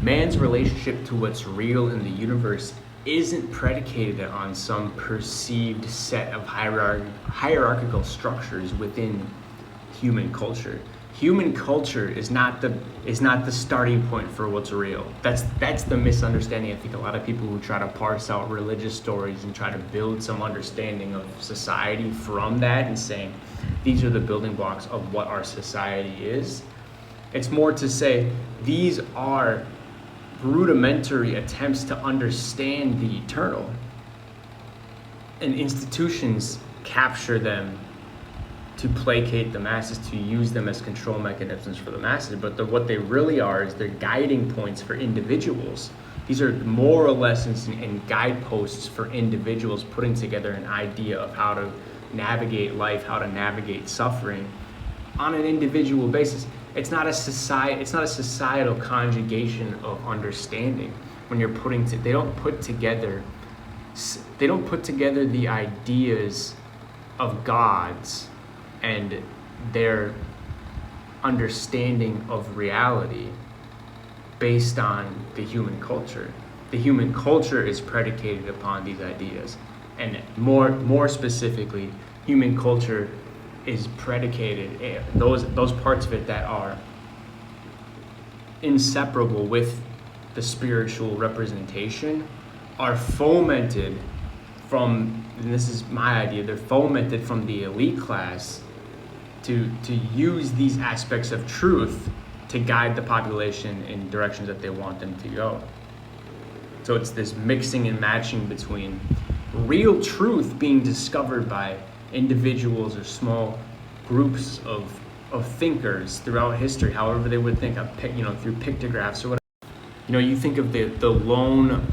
Man's relationship to what's real in the universe isn't predicated on some perceived set of hierarchical structures within human culture. Human culture is not the starting point for what's real. That's the misunderstanding. I think a lot of people who try to parse out religious stories and try to build some understanding of society from that and saying these are the building blocks of what our society is. It's more to say these are rudimentary attempts to understand the eternal, and institutions capture them to placate the masses, to use them as control mechanisms for the masses. But what they really are is they're guiding points for individuals. These are moral lessons and guideposts for individuals, putting together an idea of how to navigate life, how to navigate suffering on an individual basis. It's not a societal conjugation of understanding. When you're they don't put together the ideas of gods and their understanding of reality based on the human culture. The human culture is predicated upon these ideas, and more specifically, human culture is predicated, those parts of it that are inseparable with the spiritual representation are fomented from, and this is my idea, they're fomented from the elite class to use these aspects of truth to guide the population in directions that they want them to go. So it's this mixing and matching between real truth being discovered by individuals or small groups of thinkers throughout history, however they would think, through pictographs or whatever. You think of the lone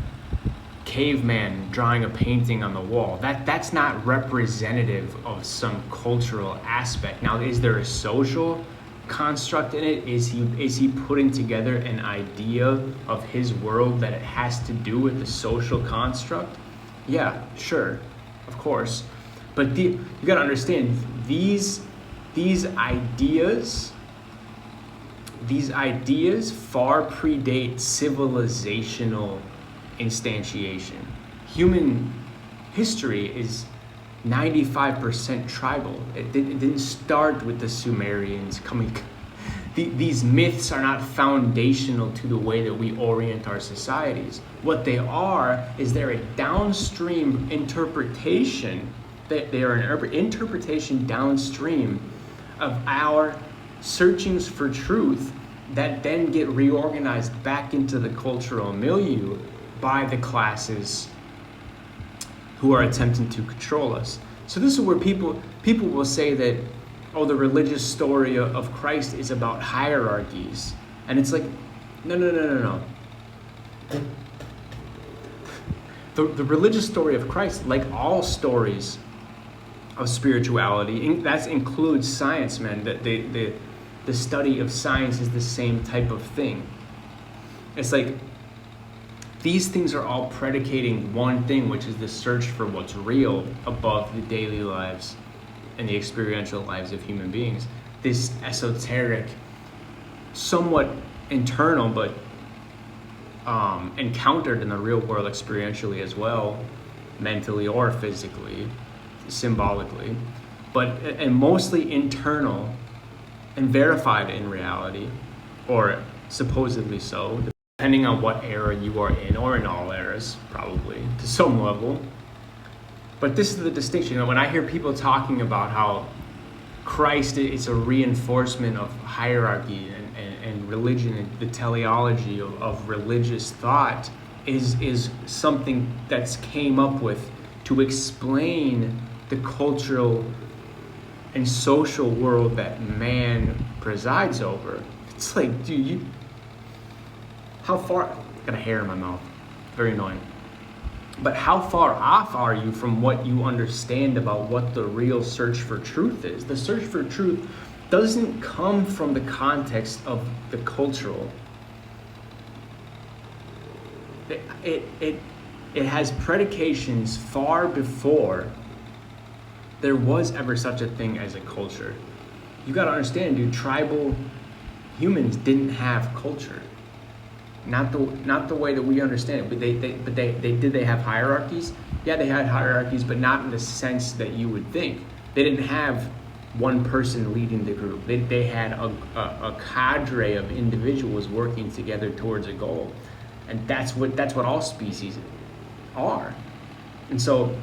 caveman drawing a painting on the wall. That's not representative of some cultural aspect. Now, is there a social construct in it? Is he putting together an idea of his world that it has to do with the social construct? Yeah, sure, of course. But you got to understand, these ideas far predate civilizational instantiation. Human history is 95% tribal. It didn't start with the Sumerians coming. These myths are not foundational to the way that we orient our societies. What they are is they're a downstream interpretation. They are an interpretation downstream of our searchings for truth that then get reorganized back into the cultural milieu by the classes who are attempting to control us. So this is where people will say that, oh, the religious story of Christ is about hierarchies. And it's like, no. The religious story of Christ, like all stories of spirituality, that includes science, man. The study of science is the same type of thing. It's like these things are all predicating one thing, which is the search for what's real above the daily lives and the experiential lives of human beings. This esoteric, somewhat internal, but encountered in the real world experientially as well, mentally or physically, symbolically, and mostly internal and verified in reality, or supposedly so, depending on what era you are in, or in all eras, probably, to some level. But this is the distinction. When I hear people talking about how Christ is a reinforcement of hierarchy and religion, and the teleology of religious thought is something that's came up with to explain the cultural and social world that man presides over. It's like, dude, how far, I got a hair in my mouth, very annoying. But how far off are you from what you understand about what the real search for truth is? The search for truth doesn't come from the context of the cultural. It has predications far before there was ever such a thing as a culture. You gotta understand, dude, tribal humans didn't have culture. not the way that we understand it. But they have hierarchies? Yeah, they had hierarchies, but not in the sense that you would think. They didn't have one person leading the group. They had a cadre of individuals working together towards a goal, and that's what all species are. And so,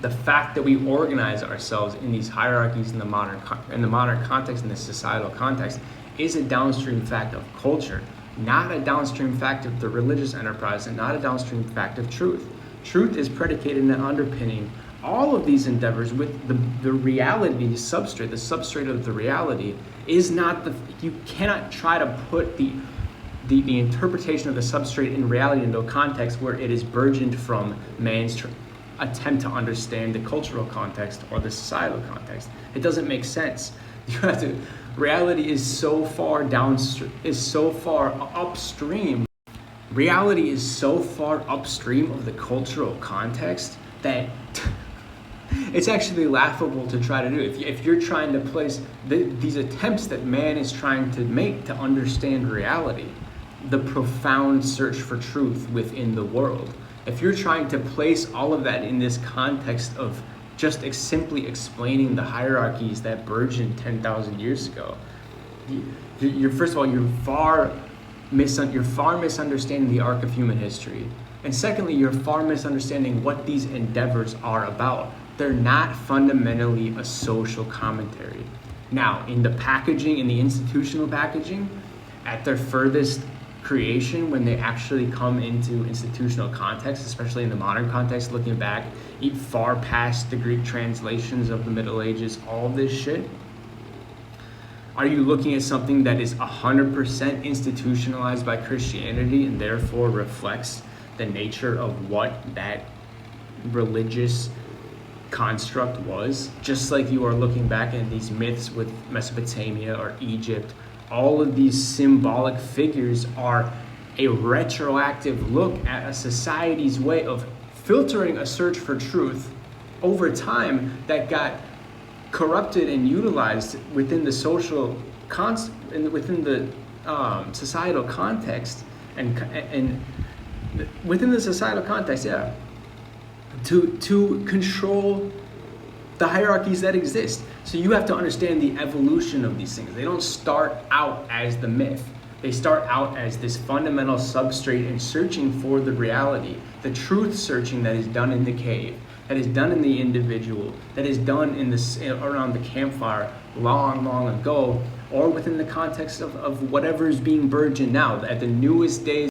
the fact that we organize ourselves in these hierarchies in the modern context, in the societal context, is a downstream fact of culture, not a downstream fact of the religious enterprise, and not a downstream fact of truth. Truth is predicated and underpinning all of these endeavors with the reality, the substrate of the reality is not you cannot try to put the interpretation of the substrate in reality into a context where it is burgeoned from man's attempt to understand the cultural context or the societal context. It doesn't make sense. Reality is so far downstream, is so far upstream. Reality is so far upstream of the cultural context that it's actually laughable to try to do. If you're trying to place these attempts that man is trying to make to understand reality, the profound search for truth within the world, if you're trying to place all of that in this context of just simply explaining the hierarchies that burgeoned 10,000 years ago, you're first of all, you're far misunderstanding the arc of human history. And secondly, you're far misunderstanding what these endeavors are about. They're not fundamentally a social commentary. Now, in the packaging, in the institutional packaging, at their furthest creation, when they actually come into institutional context, especially in the modern context, looking back, far past the Greek translations of the Middle Ages, all of this shit, are you looking at something that is 100% institutionalized by Christianity and therefore reflects the nature of what that religious construct was? Just like you are looking back at these myths with Mesopotamia or Egypt, all of these symbolic figures are a retroactive look at a society's way of filtering a search for truth over time that got corrupted and utilized within the within the societal context and within the societal context, yeah, to control the hierarchies that exist. So you have to understand the evolution of these things. They don't start out as the myth. They start out as this fundamental substrate and searching for the reality, the truth searching that is done in the cave, that is done in the individual, that is done around the campfire long ago, or within the context of whatever is being burgeoned now, at the newest days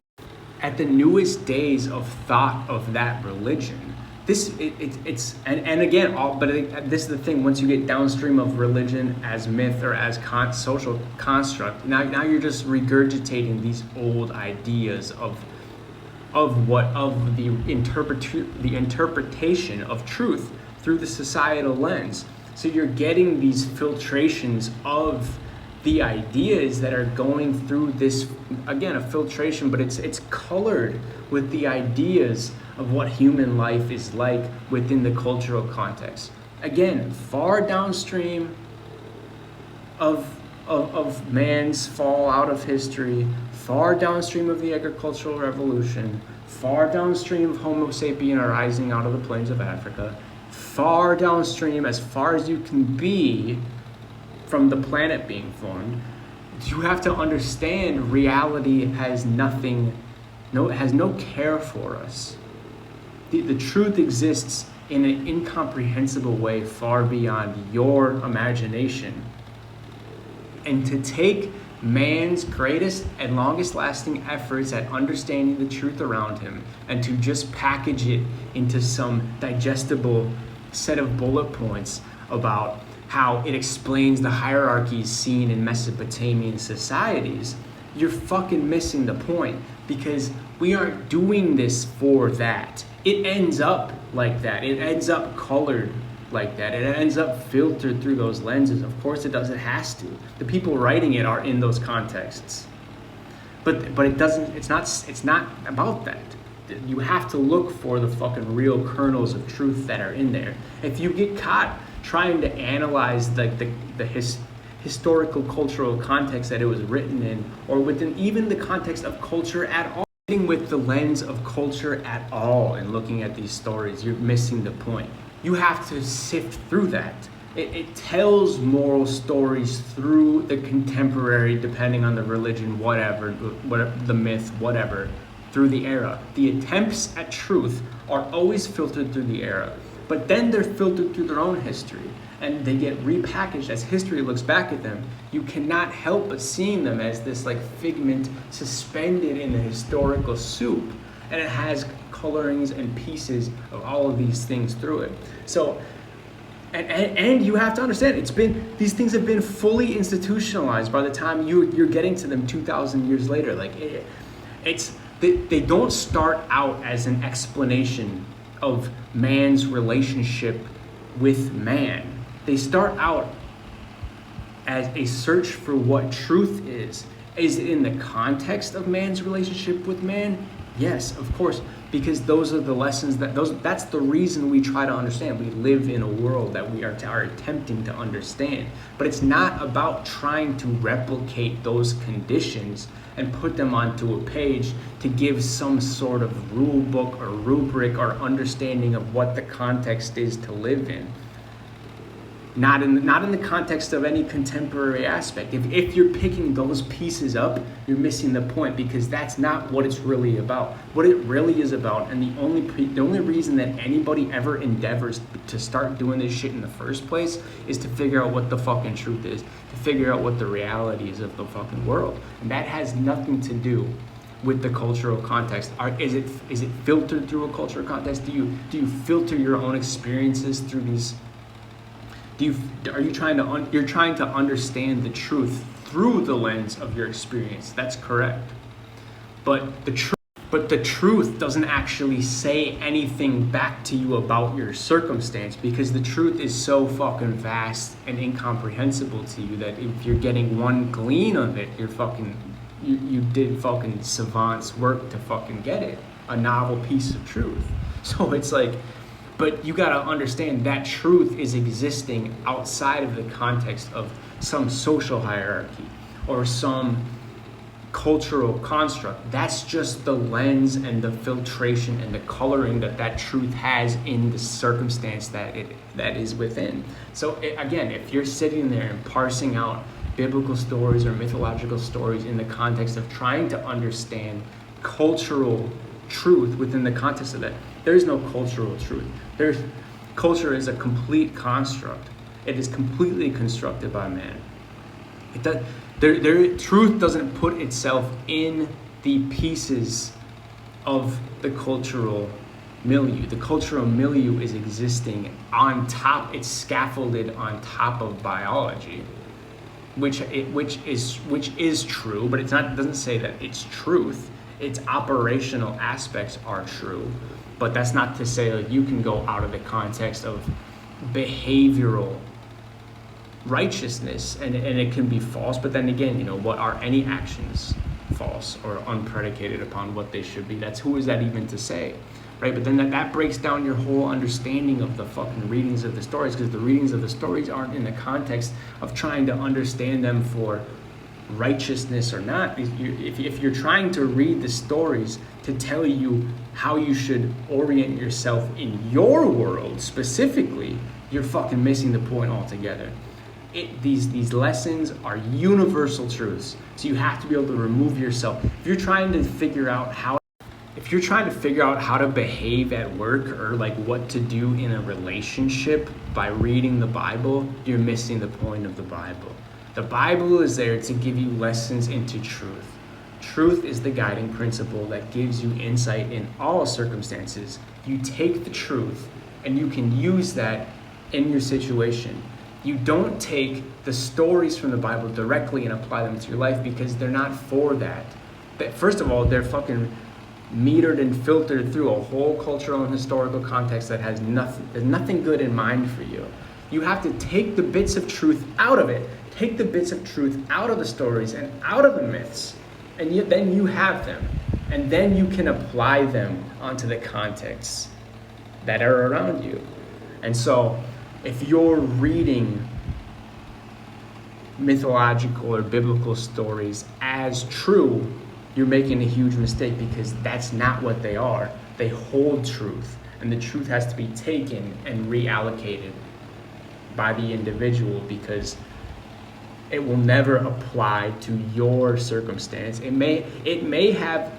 of thought of that religion. This is the thing. Once you get downstream of religion as myth or as social construct, now you're just regurgitating these old ideas of the interpretation of truth through the societal lens. So you're getting these filtrations of the ideas that are going through this, again, a filtration, but it's colored with the ideas of what human life is like within the cultural context. Again, far downstream of man's fall out of history, far downstream of the agricultural revolution, far downstream of Homo sapien arising out of the plains of Africa, far downstream, as far as you can be from the planet being formed. You have to understand reality has no care for us. The truth exists in an incomprehensible way far beyond your imagination. And to take man's greatest and longest lasting efforts at understanding the truth around him and to just package it into some digestible set of bullet points about how it explains the hierarchies seen in Mesopotamian societies, you're fucking missing the point, because we aren't doing this for that. It ends up like that. It ends up colored like that. It ends up filtered through those lenses. Of course it does. It has to. The people writing it are in those contexts. But it doesn't. It's not about that. You have to look for the fucking real kernels of truth that are in there. If you get caught trying to analyze the historical cultural context that it was written in, or within even the context of culture at all. With the lens of culture at all and looking at these stories, you're missing the point. You have to sift through that. It tells moral stories through the contemporary, depending on the religion, whatever, the myth, whatever, through the era. The attempts at truth are always filtered through the era, but then they're filtered through their own history, and they get repackaged as history looks back at them. You cannot help but seeing them as this like figment suspended in the historical soup, and it has colorings and pieces of all of these things through it. So, and you have to understand, these things have been fully institutionalized by the time you're getting to them 2,000 years later. Like they don't start out as an explanation of man's relationship with man. They start out as a search for what truth is. Is it in the context of man's relationship with man? Yes, of course, because those are the lessons that's the reason we try to understand. We live in a world that we are attempting to understand. But it's not about trying to replicate those conditions and put them onto a page to give some sort of rule book or rubric or understanding of what the context is to live in. Not in the context of any contemporary aspect. If you're picking those pieces up, you're missing the point, because that's not what it's really about. What it really is about, and the only reason that anybody ever endeavors to start doing this shit in the first place, is to figure out what the fucking truth is, to figure out what the reality is of the fucking world, and that has nothing to do with the cultural context. Is it filtered through a cultural context? Do you filter your own experiences through these? You're trying to understand the truth through the lens of your experience? That's correct. But the truth doesn't actually say anything back to you about your circumstance, because the truth is so fucking vast and incomprehensible to you that if you're getting one glean of it, you did fucking savant's work to fucking get it. A novel piece of truth. So it's like, but you gotta understand that truth is existing outside of the context of some social hierarchy or some cultural construct. That's just the lens and the filtration and the coloring that truth has in the circumstance that is within. So again, if you're sitting there and parsing out biblical stories or mythological stories in the context of trying to understand cultural truth within the context of that, there is no cultural truth. Culture is a complete construct. It is completely constructed by man. Truth doesn't put itself in the pieces of the cultural milieu. The cultural milieu is existing on top. It's scaffolded on top of biology, which is true, but it doesn't say that it's truth. Its operational aspects are true, but that's not to say that you can go out of the context of behavioral righteousness and it can be false. But then again, what are any actions false or unpredicated upon what they should be? Who is that even to say, right? But then that breaks down your whole understanding of the fucking readings of the stories, because the readings of the stories aren't in the context of trying to understand them for righteousness or not. If you're trying to read the stories to tell you how you should orient yourself in your world specifically, you're fucking missing the point altogether. These lessons are universal truths, so you have to be able to remove yourself. If you're trying to figure out how to behave at work, or like what to do in a relationship by reading the Bible, you're missing the point of the Bible. The Bible is there to give you lessons into truth. Truth is the guiding principle that gives you insight in all circumstances. You take the truth and you can use that in your situation. You don't take the stories from the Bible directly and apply them to your life, because they're not for that. First of all, they're fucking metered and filtered through a whole cultural and historical context that has nothing good in mind for you. You have to take the bits of truth out of it. Take the bits of truth out of the stories and out of the myths, and then you have them. And then you can apply them onto the contexts that are around you. And so, if you're reading mythological or biblical stories as true, you're making a huge mistake, because that's not what they are. They hold truth, and the truth has to be taken and reallocated by the individual, because it will never apply to your circumstance. It may have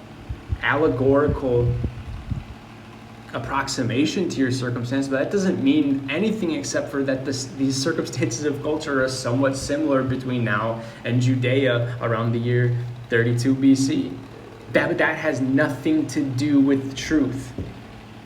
allegorical approximation to your circumstance, but that doesn't mean anything except for that these circumstances of culture are somewhat similar between now and Judea around the year 32 BC. That has nothing to do with the truth.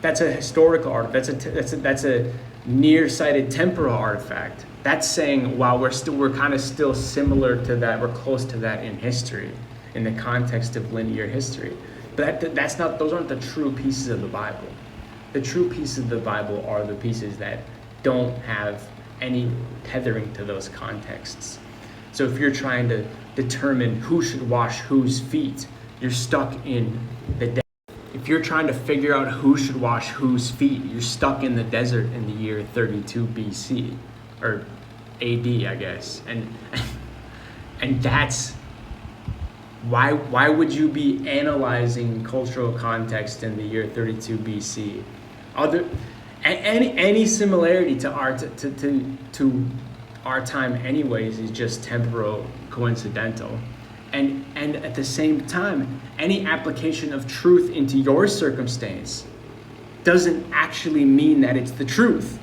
That's a historical art. That's a nearsighted temporal artifact. That's saying, wow, we're kind of still similar to that. We're close to that in history, in the context of linear history. But that's not. Those aren't the true pieces of the Bible. The true pieces of the Bible are the pieces that don't have any tethering to those contexts. So if you're trying to determine who should wash whose feet, you're stuck in the desert. If you're trying to figure out who should wash whose feet, you're stuck in the desert in the year 32 BC, or AD, I guess. And that's why would you be analyzing cultural context in the year 32 BC? Any similarity to our time anyways is just temporal, coincidental. And at the same time, any application of truth into your circumstance doesn't actually mean that it's the truth.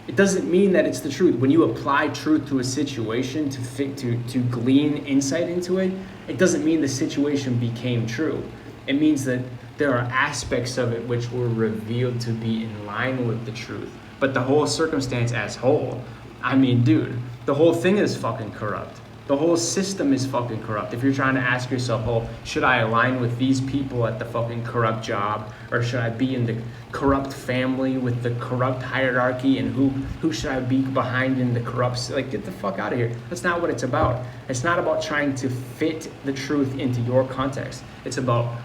It doesn't mean that it's the truth. When you apply truth to a situation to glean insight into it, it doesn't mean the situation became true. It means that there are aspects of it which were revealed to be in line with the truth. But the whole circumstance as whole, I mean, dude, the whole thing is fucking corrupt. The whole system is fucking corrupt. If you're trying to ask yourself, oh, should I align with these people at the fucking corrupt job? Or should I be in the corrupt family with the corrupt hierarchy? And who should I be behind in the corrupt? Like, get the fuck out of here. That's not what it's about. It's not about trying to fit the truth into your context. It's about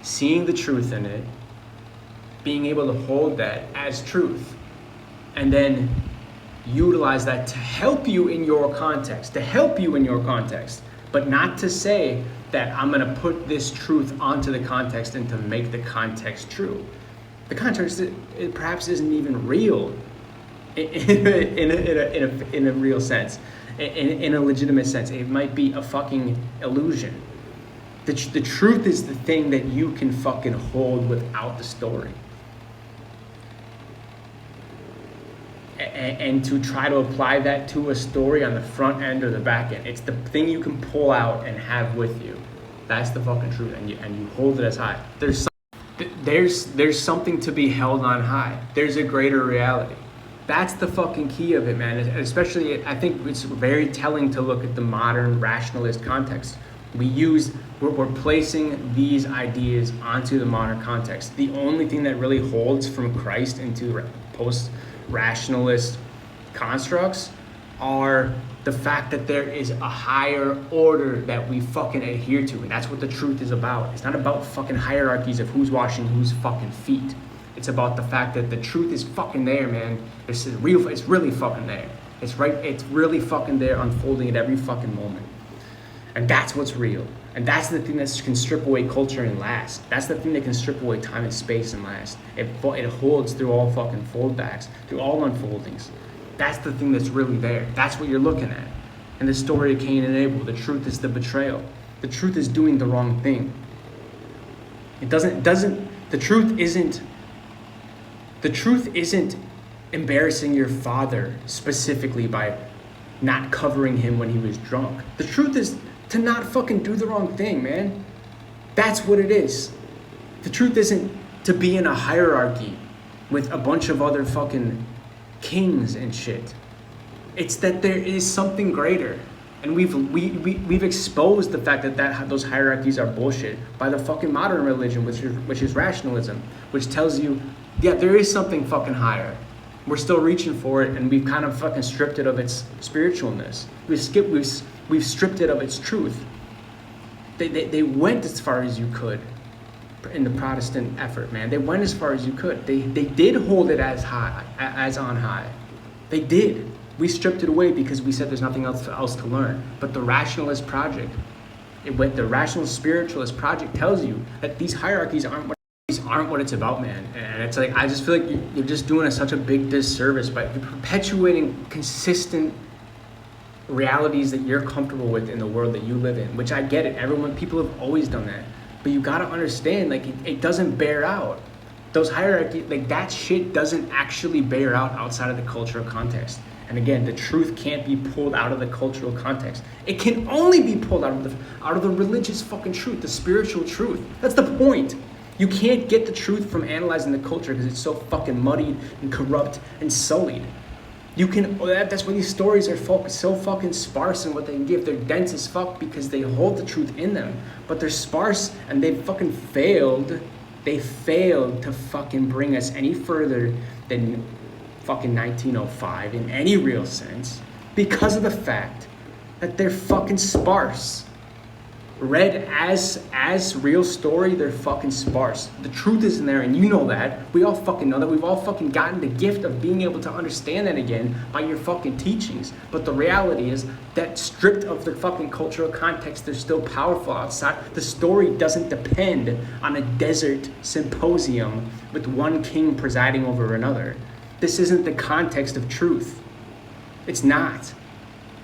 seeing the truth in it, being able to hold that as truth, and then utilize that to help you in your context, but not to say that I'm going to put this truth onto the context and to make the context true. The context, it perhaps isn't even real in a real sense, in a legitimate sense. It might be a fucking illusion. The truth is the thing that you can fucking hold without the story. And to try to apply that to a story on the front end or the back end, it's the thing you can pull out and have with you. That's the fucking truth, and you hold it as high. There's something to be held on high. There's a greater reality. That's the fucking key of it, man. Especially, I think it's very telling to look at the modern rationalist context. We're placing these ideas onto the modern context. The only thing that really holds from Christ into post-rationalist constructs are the fact that there is a higher order that we fucking adhere to, and that's what the truth is about. It's not about fucking hierarchies of who's washing whose fucking feet. It's about the fact that the truth is fucking there, man. It's really fucking there. It's really fucking there, unfolding at every fucking moment. And that's what's real. And that's the thing that can strip away culture and last. That's the thing that can strip away time and space and last. It holds through all fucking foldbacks, through all unfoldings. That's the thing that's really there. That's what you're looking at. And the story of Cain and Abel, the truth is the betrayal. The truth is doing the wrong thing. The truth isn't embarrassing your father specifically by not covering him when he was drunk. The truth is to not fucking do the wrong thing, man. That's what it is. The truth isn't to be in a hierarchy with a bunch of other fucking kings and shit. It's that there is something greater. And we've exposed the fact that those hierarchies are bullshit by the fucking modern religion, which is rationalism, which tells you, yeah, there is something fucking higher. We're still reaching for it, and we've kind of fucking stripped it of its spiritualness. We've stripped it of its truth. They went as far as you could in the Protestant effort, man. They went as far as you could. They did hold it as high, as on high. They did. We stripped it away because we said there's nothing else to learn. But the rationalist project, the rational spiritualist project tells you that these hierarchies aren't what it's about, man. And it's like, I just feel like you're just doing such a big disservice by perpetuating consistent realities that you're comfortable with in the world that you live in, which I get it. People have always done that. But you gotta understand, like, it doesn't bear out. Those hierarchies, like, that shit doesn't actually bear out outside of the cultural context. And again, the truth can't be pulled out of the cultural context. It can only be pulled out of the religious fucking truth, the spiritual truth. That's the point. You can't get the truth from analyzing the culture because it's so fucking muddied and corrupt and sullied. That's why these stories are so fucking sparse in what they can give. They're dense as fuck because they hold the truth in them, but they're sparse and they fucking failed. They failed to fucking bring us any further than fucking 1905 in any real sense because of the fact that they're fucking sparse. Read as real story, they're fucking sparse. The truth is in there, and you know that. We all fucking know that. We've all fucking gotten the gift of being able to understand that again by your fucking teachings. But the reality is that stripped of the fucking cultural context, they're still powerful outside. The story doesn't depend on a desert symposium with one king presiding over another. This isn't the context of truth. It's not.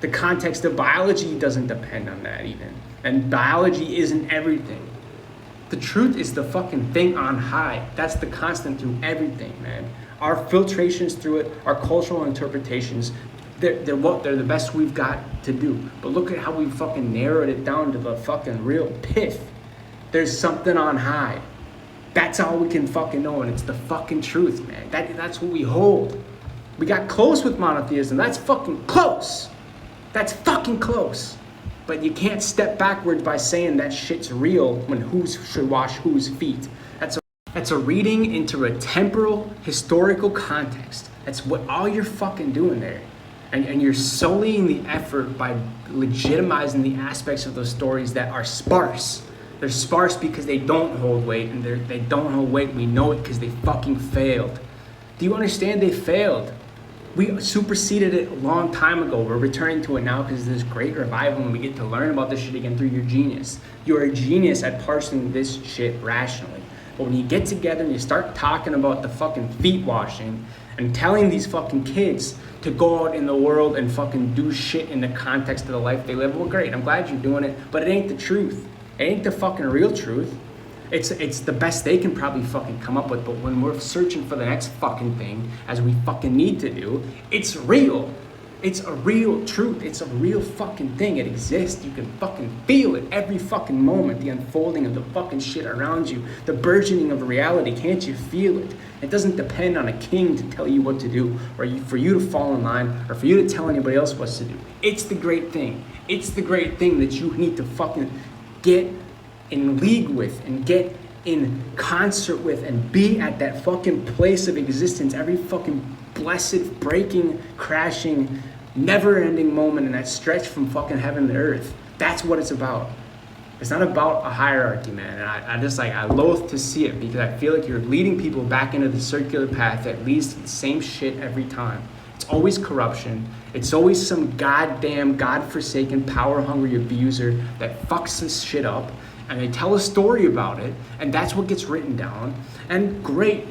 The context of biology doesn't depend on that even. And biology isn't everything. The truth is the fucking thing on high. That's the constant through everything, man. Our filtrations through it, our cultural interpretations, they're the best we've got to do. But look at how we fucking narrowed it down to the fucking real pith. There's something on high. That's all we can fucking know, and it's the fucking truth, man. That's what we hold. We got close with monotheism. That's fucking close. That's fucking close. But you can't step backwards by saying that shit's real when who should wash whose feet. That's a reading into a temporal, historical context. That's what all you're fucking doing there. And you're sullying the effort by legitimizing the aspects of those stories that are sparse. They're sparse because they don't hold weight, and they don't hold weight. We know it because they fucking failed. Do you understand they failed? We superseded it a long time ago. We're returning to it now because there's great revival and we get to learn about this shit again through your genius. You're a genius at parsing this shit rationally. But when you get together and you start talking about the fucking feet washing and telling these fucking kids to go out in the world and fucking do shit in the context of the life they live, well, great, I'm glad you're doing it, but it ain't the truth. It ain't the fucking real truth. It's the best they can probably fucking come up with, but when we're searching for the next fucking thing, as we fucking need to do, it's real. It's a real truth. It's a real fucking thing. It exists. You can fucking feel it every fucking moment, the unfolding of the fucking shit around you, the burgeoning of reality. Can't you feel it? It doesn't depend on a king to tell you what to do, or for you to fall in line, or for you to tell anybody else what to do. It's the great thing. It's the great thing that you need to fucking get in league with and get in concert with and be at that fucking place of existence every fucking blessed, breaking, crashing, never-ending moment in that stretch from fucking heaven to earth. That's what it's about. It's not about a hierarchy, man. And I loathe to see it because I feel like you're leading people back into the circular path that leads to the same shit every time. It's always corruption. It's always some goddamn, godforsaken, power-hungry abuser that fucks this shit up. And they tell a story about it, and that's what gets written down. And great,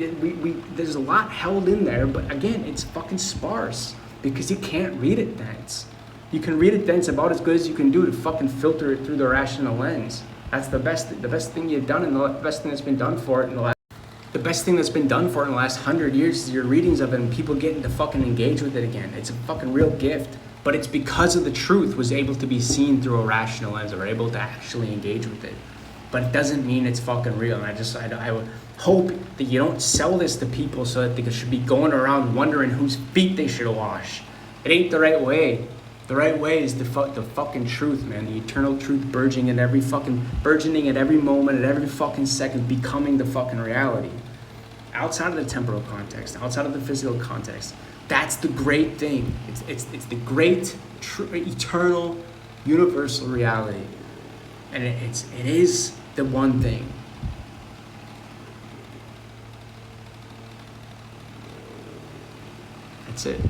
there's a lot held in there, but again, it's fucking sparse because you can't read it dense. You can read it dense about as good as you can do to fucking filter it through the rational lens. That's the best thing you've done, and the best thing that's been done for it in the last. The best thing that's been done for it in the last 100 years is your readings of it and people getting to fucking engage with it again. It's a fucking real gift. But it's because of the truth was able to be seen through a rational lens or able to actually engage with it. But it doesn't mean it's fucking real. And I would hope that you don't sell this to people so that they should be going around wondering whose feet they should wash. It ain't the right way. The right way is the fucking truth, man. The eternal truth burgeoning at every moment, at every fucking second, becoming the fucking reality. Outside of the temporal context, outside of the physical context. That's the great thing. It's the great, eternal, universal reality. And it is the one thing. That's it.